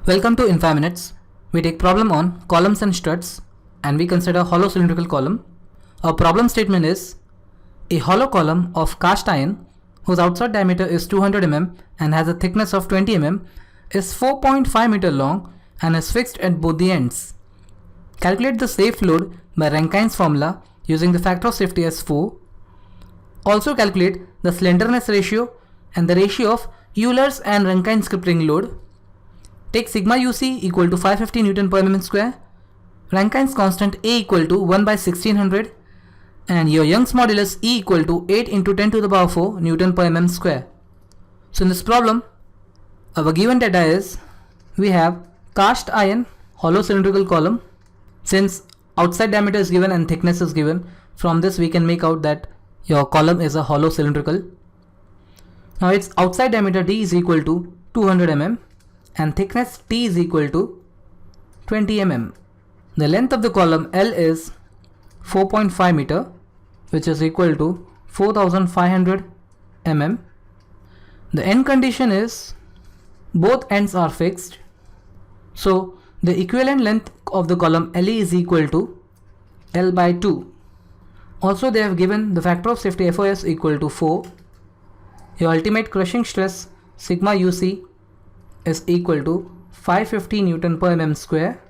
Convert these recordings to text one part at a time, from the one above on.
Welcome to In 5 Minutes. We take problem on columns and struts and we consider hollow cylindrical column. Our problem statement is a hollow column of cast iron whose outside diameter is 200 mm and has a thickness of 20 mm is 4.5 meter long and is fixed at both the ends. Calculate the safe load by Rankine's formula using the factor of safety as 4. Also calculate the slenderness ratio and the ratio of Euler's and Rankine's crippling load. Take sigma UC equal to 550 Newton per mm square, Rankine's constant A equal to 1 by 1600 and your Young's modulus E equal to 8 into 10 to the power 4 Newton per mm square. So in this problem, our given data is we have cast iron hollow cylindrical column. Since outside diameter is given and thickness is given, from this we can make out that your column is a hollow cylindrical. Now its outside diameter D is equal to 200 mm and thickness T is equal to 20 mm. The length of the column L is 4.5 meter, which is equal to 4500 mm. The end condition is both ends are fixed. So the equivalent length of the column LE is equal to L by 2. Also they have given the factor of safety FOS equal to 4. Your ultimate crushing stress sigma UC is equal to 550 Newton per mm square.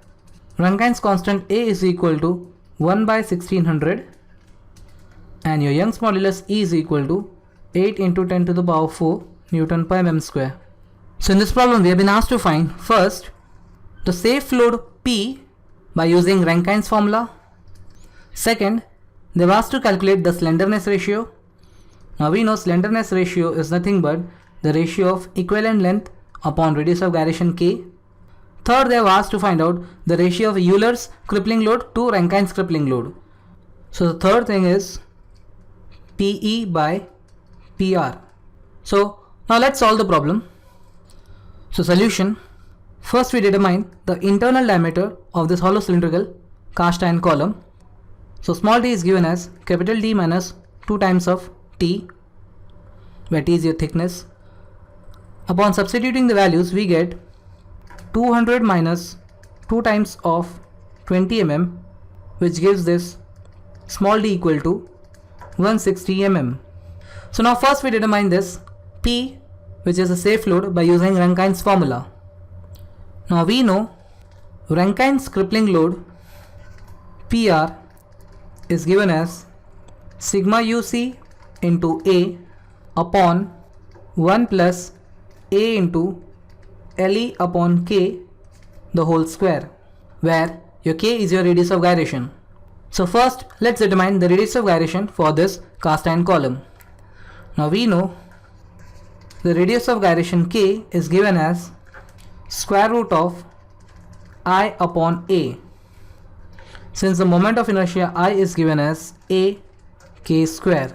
Rankine's constant A is equal to 1 by 1600 and your Young's modulus E is equal to 8 into 10 to the power 4 Newton per mm square. So in this problem we have been asked to find first the safe load P by using Rankine's formula. Second, they have asked to calculate the slenderness ratio. Now we know slenderness ratio is nothing but the ratio of equivalent length upon radius of gyration K. Third, they have asked to find out the ratio of Euler's crippling load to Rankine's crippling load. So the third thing is PE by PR. So now let's solve the problem. So solution. First we determine the internal diameter of this hollow cylindrical cast iron column. So small d is given as capital D minus 2 times of T, where T is your thickness. Upon substituting the values we get 200 minus 2 times of 20 mm, which gives this small d equal to 160 mm. So now first we determine this P, which is a safe load, by using Rankine's formula. Now we know Rankine's crippling load PR is given as sigma UC into A upon 1 plus A into LE upon K the whole square, where your K is your radius of gyration. So first let's determine the radius of gyration for this cast iron column. Now we know the radius of gyration K is given as square root of I upon A. Since the moment of inertia I is given as A K square.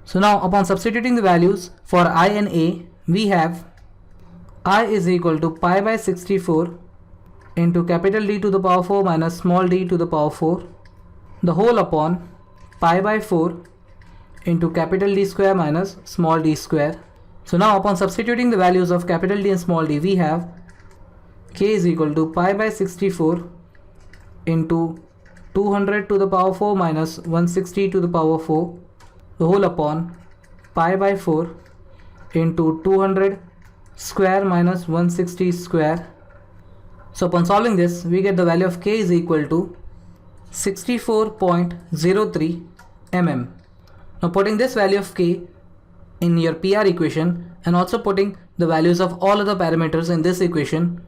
So now upon substituting the values for I and A, we have I is equal to pi by 64 into capital D to the power 4 minus small d to the power 4 the whole upon pi by 4 into capital D square minus small d square. So now upon substituting the values of capital D and small d, we have K is equal to pi by 64 into 200 to the power 4 minus 160 to the power 4 the whole upon pi by 4 into 200 square minus 160 square. So upon solving this we get the value of K is equal to 64.03 mm. Now putting this value of K in your PR equation and also putting the values of all other parameters in this equation,